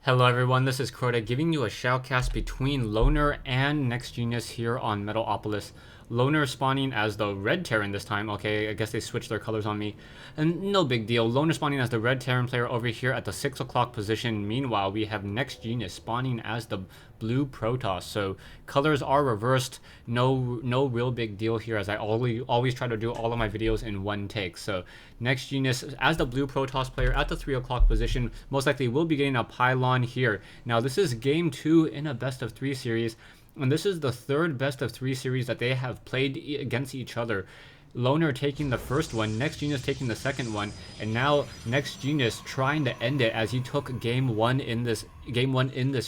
Hello everyone, this is Crota giving you a shoutcast between Loner and NEXGenius here on Metalopolis. Loner spawning as the red Terran this time. Okay, I guess they switched their colors on me. And no big deal. Loner spawning as the red Terran player over here at the 6 o'clock position. Meanwhile, we have NEXGenius spawning as the blue Protoss. So colors are reversed. No real big deal here, as I always try to do all of my videos in one take. So NEXGenius as the blue Protoss player at the 3 o'clock position most likely will be getting a pylon here. Now this is game 2 in a best of 3 series. And this is the third best of 3 series that they have played against each other. Loner taking the first one, NEXGenius taking the second one, and now NEXGenius trying to end it as he took game one in this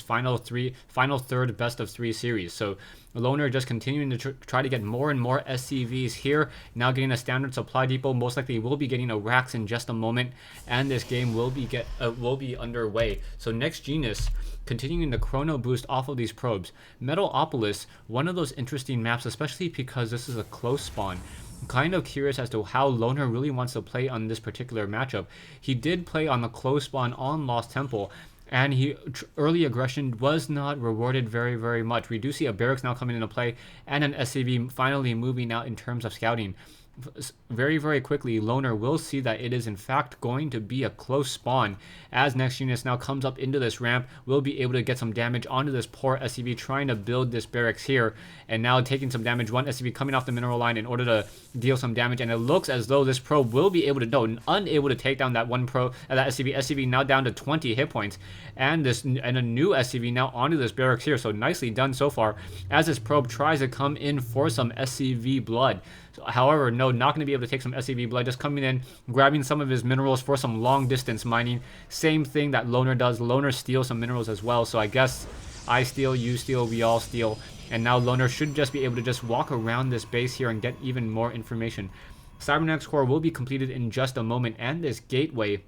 final third best of 3 series. So Loner just continuing to try to get more and more SCVs here, now getting a standard supply depot. Most likely will be getting a racks in just a moment, and this game will be underway. So NEXGenius continuing the chrono boost off of these probes. Metalopolis, one of those interesting maps, especially because this is a close spawn. I'm kind of curious as to how Loner really wants to play on this particular matchup. He did play on the close spawn on Lost Temple, and early aggression was not rewarded very much. We do see a barracks now coming into play, and an SCV finally moving out in terms of scouting. Very quickly, Loner will see that it is in fact going to be a close spawn, as NEXGenius now comes up into this ramp, will be able to get some damage onto this poor SCV trying to build this barracks here, and now taking some damage. One SCV coming off the mineral line in order to deal some damage, and it looks as though this probe will be able to, unable to take down that one that SCV now down to 20 hit points, and a new SCV now onto this barracks here. So nicely done so far, as this probe tries to come in for some SCV blood. So, however, no, not going to be able to take some SCV blood, just coming in, grabbing some of his minerals for some long distance mining. Same thing that Loner does. Loner steals some minerals as well, so I guess I steal, you steal, we all steal. And now Loner should just be able to just walk around this base here and get even more information. Cybernetics core will be completed in just a moment, and this gateway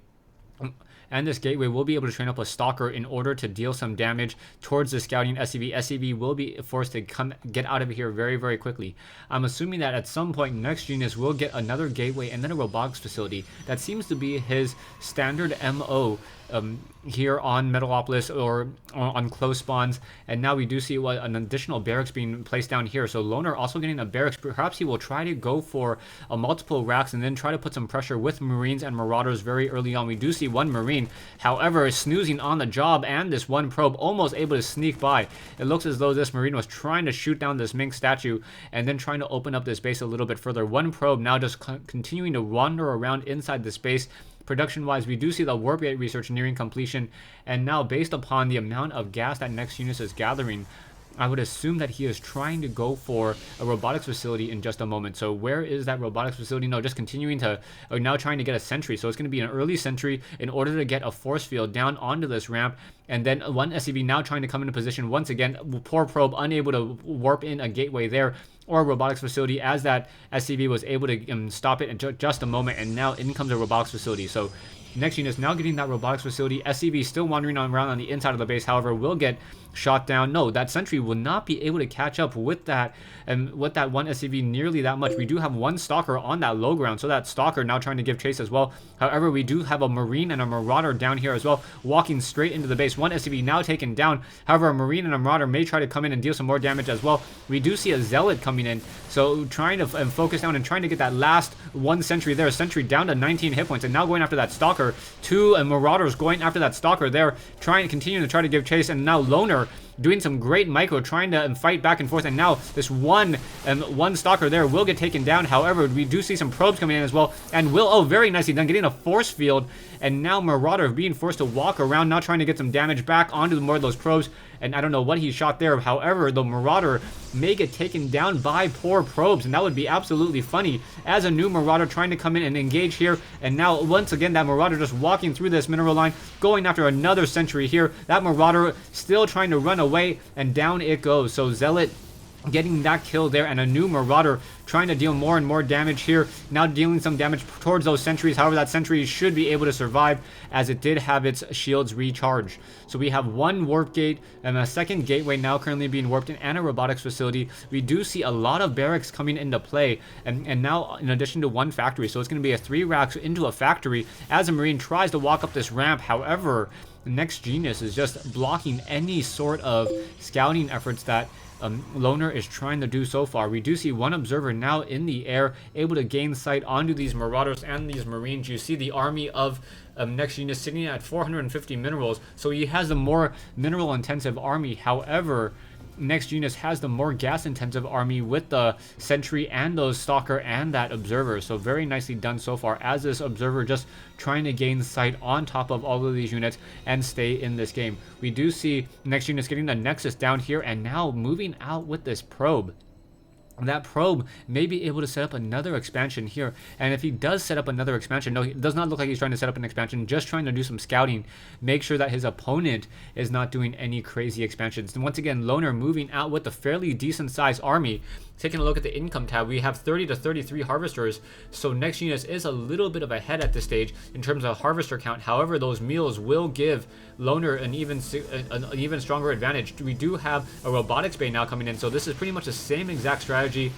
will be able to train up a stalker in order to deal some damage towards the scouting SCV. SCV will be forced to get out of here very quickly. I'm assuming that at some point NEXGenius will get another gateway and then a robotics facility. That seems to be his standard MO here on Metalopolis or on close spawns. And now we do see an additional barracks being placed down here. So Loner also getting a barracks. Perhaps he will try to go for a multiple racks and then try to put some pressure with Marines and Marauders very early on. We do see one Marine, however, snoozing on the job, and this one probe almost able to sneak by. It looks as though this Marine was trying to shoot down this Mink statue and then trying to open up this base a little bit further. One probe now just continuing to wander around inside the space. Production-wise, we do see the warp gate research nearing completion, and now based upon the amount of gas that NEXGenius is gathering, I would assume that he is trying to go for a robotics facility in just a moment. So where is that robotics facility? No, just continuing to, now trying to get a sentry. So it's going to be an early sentry in order to get a force field down onto this ramp. And then one SCV now trying to come into position once again. Poor probe unable to warp in a gateway there or a robotics facility, as that SCV was able to stop it in just a moment. And now in comes a robotics facility. So NEXGenius now getting that robotics facility. SCV still wandering around on the inside of the base, however, will get shot down. No, that sentry will not be able to catch up with that, and with that one SCV nearly that much. We do have one stalker on that low ground, so that stalker now trying to give chase as well. However, we do have a Marine and a Marauder down here as well, walking straight into the base. One SCV now taken down. However, a Marine and a Marauder may try to come in and deal some more damage as well. We do see a Zealot coming in, so trying to focus down and trying to get that last one sentry there. Sentry down to 19 hit points, and now going after that stalker. Two Marauders going after that stalker there, continuing to try to give chase, and now Loner doing some great micro, trying to fight back and forth, and now this one stalker there will get taken down. However, we do see some probes coming in as well, and very nicely done, getting a force field, and now Marauder being forced to walk around, now trying to get some damage back onto more of those probes, and I don't know what he shot there. However, the Marauder may get taken down by poor probes, and that would be absolutely funny, as a new Marauder trying to come in and engage here, and now once again that Marauder just walking through this mineral line, going after another sentry here. That Marauder still trying to run away, and down it goes. So Zealot getting that kill there, and a new Marauder trying to deal more and more damage here, now dealing some damage towards those sentries. However, that sentry should be able to survive, as it did have its shields recharged. So we have one warp gate and a second gateway now currently being warped in, and a robotics facility. We do see a lot of barracks coming into play, and now in addition to one factory. So it's going to be a 3 racks into a factory as a Marine tries to walk up this ramp. However, NEXGenius is just blocking any sort of scouting efforts that Loner is trying to do so far. We do see one observer now in the air, able to gain sight onto these Marauders and these Marines. You see the army of NEXGenius sitting at 450 minerals, so he has a more mineral-intensive army. However, NEXGenius has the more gas-intensive army with the Sentry and those Stalker and that Observer. So very nicely done so far, as this Observer just trying to gain sight on top of all of these units and stay in this game. We do see NEXGenius getting the Nexus down here and now moving out with this probe. That probe may be able to set up another expansion here, and if he does set up another expansion, no, it does not look like he's trying to set up an expansion, just trying to do some scouting, make sure that his opponent is not doing any crazy expansions. And once again, Loner moving out with a fairly decent sized army. Taking a look at the income tab, we have 30 to 33 harvesters, so NEXGenius is a little bit of ahead at this stage in terms of harvester count. However, those meals will give Loner an even stronger advantage. We do have a robotics bay now coming in, so this is pretty much the same exact strategy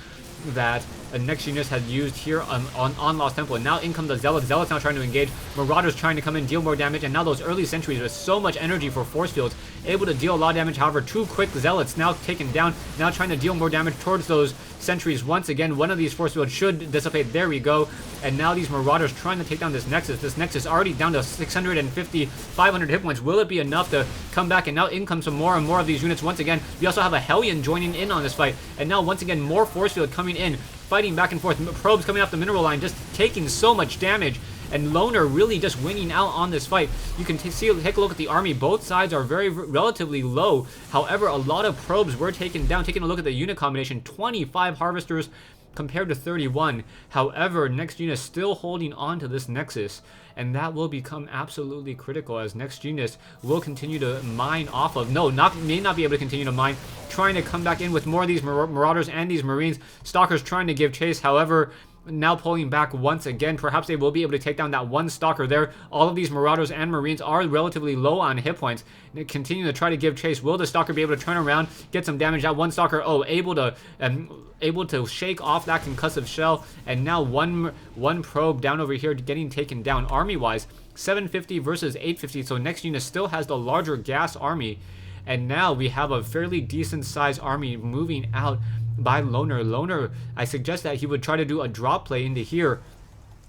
that NEXGenius had used here on Lost Temple. And now in come the Zealots. Zealots now trying to engage. Marauders trying to come in, deal more damage. And now those early sentries with so much energy for force fields, able to deal a lot of damage. However, two quick Zealots now taken down, now trying to deal more damage towards those sentries. Once again, one of these force fields should dissipate. There we go. And now these Marauders trying to take down this Nexus. This Nexus already down to 650, 500 hit points. Will it be enough to come back? And now in comes some more and more of these units once again. We also have a Hellion joining in on this fight. And now once again, more force field coming in, fighting back and forth. Probes coming off the mineral line, just taking so much damage. And Loner really just winning out on this fight. You can take a look at the army. Both sides are relatively low. However, a lot of probes were taken down. Taking a look at the unit combination, 25 harvesters compared to 31. However, NEXGenius still holding on to this Nexus, and that will become absolutely critical as NEXGenius will continue to mine off of. May not be able to continue to mine, trying to come back in with more of these Marauders and these Marines. Stalkers trying to give chase. However, now pulling back once again. Perhaps they will be able to take down that one Stalker there. All of these Marauders and Marines are relatively low on hit points. They continue to try to give chase. Will the Stalker be able to turn around, get some damage? That one Stalker, able to shake off that concussive shell. And now one probe down over here getting taken down. Army-wise, 750 versus 850. So NEXGenius still has the larger gas army. And now we have a fairly decent sized army moving out by Loner. Loner, I suggest that he would try to do a drop play into here,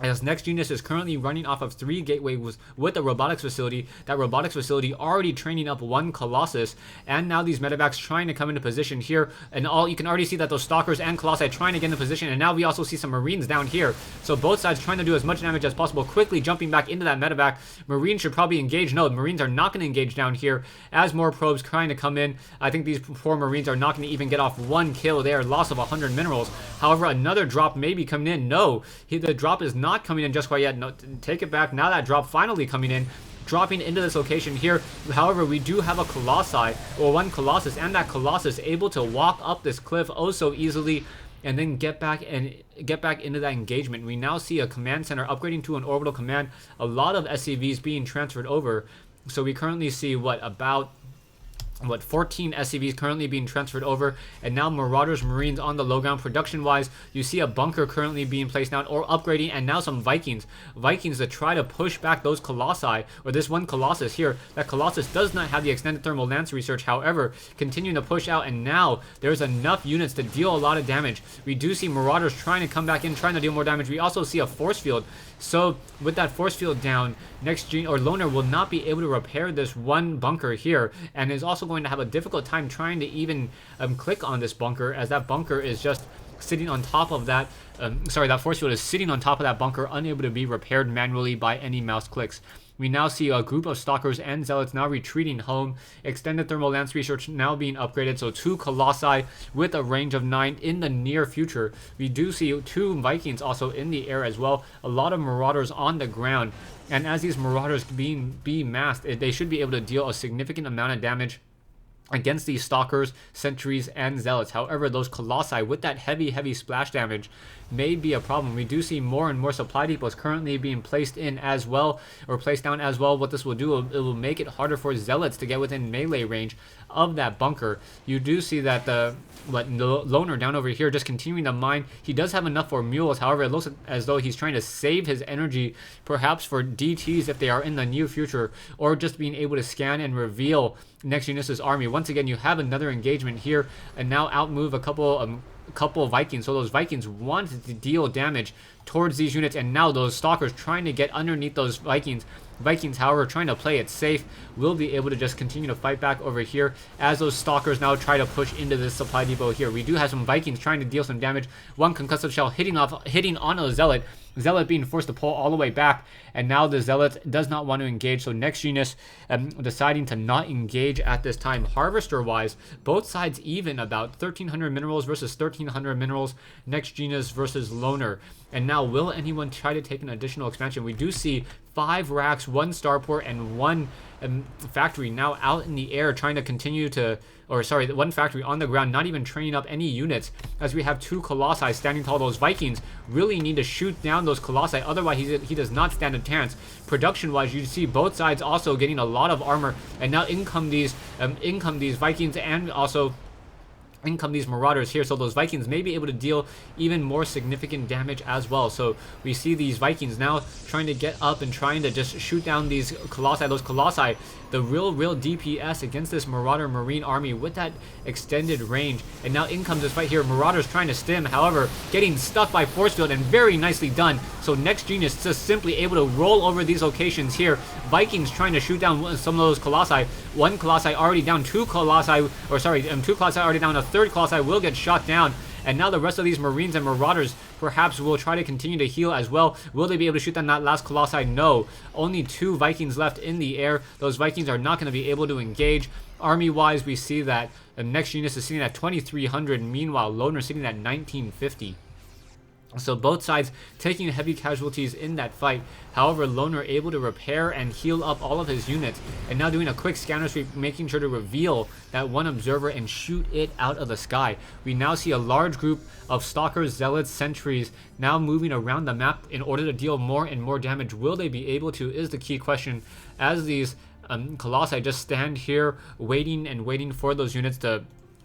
as NEXGenius is currently running off of 3 gateways with a robotics facility. That robotics facility already training up one Colossus, and now these medevacs trying to come into position here. And you can already see that those Stalkers and Colossi trying to get into position, and now we also see some Marines down here. So both sides trying to do as much damage as possible, quickly jumping back into that medevac. Marines should probably engage. No, Marines are not going to engage down here as more probes trying to come in. I think these poor Marines are not going to even get off one kill there. Loss of 100 minerals. However, another drop may be coming in. No, the drop is not coming in just quite yet. No, take it back. Now that drop finally coming in, dropping into this location here. However, we do have a Colossi, or one Colossus, and that Colossus able to walk up this cliff oh so easily, and then get back into that engagement. We now see a command center upgrading to an orbital command. A lot of SCVs being transferred over. So we currently see about 14 SCVs currently being transferred over, and now Marauders, Marines on the low ground. Production wise, you see a bunker currently being placed down or upgrading, and now some Vikings to try to push back those Colossi, or this one Colossus here. That Colossus does not have the extended thermal lance research, however, continuing to push out, and now there's enough units to deal a lot of damage. We do see Marauders trying to come back in, trying to deal more damage. We also see a force field. So with that force field down, Loner will not be able to repair this one bunker here, and is also going to have a difficult time trying to even click on this bunker, as that bunker is just sitting on top of that. That force field is sitting on top of that bunker, unable to be repaired manually by any mouse clicks. We now see a group of Stalkers and Zealots now retreating home. Extended thermal lance research now being upgraded, so 2 Colossi with a range of 9 in the near future. We do see 2 Vikings also in the air as well. A lot of Marauders on the ground. And as these Marauders be massed, they should be able to deal a significant amount of damage against these stalkers, sentries, and zealots. However, those colossi with that heavy splash damage may be a problem. We do see more and more supply depots currently being placed in as well, or placed down as well. What this will do, it will make it harder for zealots to get within melee range of that bunker. You do see that the loner down over here just continuing to mine. He does have enough for mules. However, it looks as though he's trying to save his energy perhaps for DTs if they are in the near future, or just being able to scan and reveal NEXGenius's army. Once again, you have another engagement here, and now outmove a couple of Vikings. So those Vikings wanted to deal damage towards these units, and now those stalkers trying to get underneath those Vikings. However, trying to play it safe, will be able to just continue to fight back over here as those stalkers now try to push into this supply depot here. We do have some Vikings trying to deal some damage. One concussive shell hitting on a zealot. Zealot being forced to pull all the way back, and now the Zealot does not want to engage, so NEXGenius deciding to not engage at this time. Harvester wise, both sides even, about 1300 minerals versus 1300 minerals, NEXGenius versus Loner. And now, will anyone try to take an additional expansion? We do see 5 racks, 1 starport, and 1 factory now out in the air trying to continue to, or sorry, 1 factory on the ground, not even training up any units, as we have 2 colossi standing tall. Those Vikings really need to shoot down those colossi, otherwise he does not stand a chance. Production wise, you see both sides also getting a lot of armor, and now in come these Vikings, and also in come these Marauders here, so those Vikings may be able to deal even more significant damage as well. So we see these Vikings now trying to get up and trying to just shoot down these Colossi. Those Colossi, the real DPS against this Marauder Marine army with that extended range. And now in comes this fight here. Marauders trying to stim, however, getting stuck by force field, and very nicely done. So NEXGenius just simply able to roll over these locations here. Vikings trying to shoot down some of those Colossi. 1 Colossi already down, 2 Colossi, or sorry, 2 Colossi already down. A 3rd Colossi will get shot down. And now the rest of these Marines and Marauders perhaps will try to continue to heal as well. Will they be able to shoot down that last Colossi? No. Only 2 Vikings left in the air. Those Vikings are not going to be able to engage. Army-wise, we see that NEXGenius is sitting at 2,300. Meanwhile, Loner sitting at 1,950. So both sides taking heavy casualties in that fight. However, Loner able to repair and heal up all of his units, and now doing a quick scanner sweep, making sure to reveal that 1 observer and shoot it out of the sky. We now see a large group of stalkers, zealots, sentries now moving around the map in order to deal more and more damage. Will they be able to, is the key question, as these Colossi just stand here waiting for those units to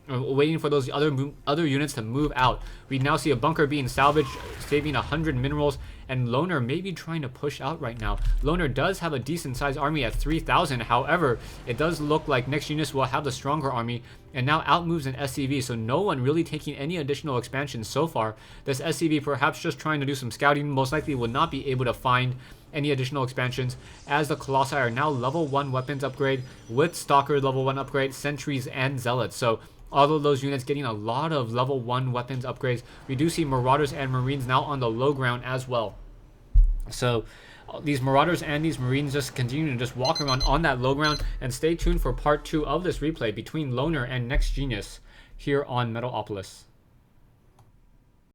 waiting for those other units to move out. We now see a bunker being salvaged, saving 100 minerals, and Loner may be trying to push out right now. Loner does have a decent sized army at 3,000. However, it does look like NEXGenius will have the stronger army, and now outmoves an SCV, so no one really taking any additional expansions so far. This SCV perhaps just trying to do some scouting, most likely will not be able to find any additional expansions, as the Colossi are now level 1 weapons upgrade with Stalker level 1 upgrade, sentries, and zealots. So all of those units getting a lot of level 1 weapons upgrades. We do see Marauders and Marines now on the low ground as well. So these Marauders and these Marines just continue to just walk around on that low ground, and stay tuned for part 2 of this replay between Loner and NEXGenius here on Metalopolis.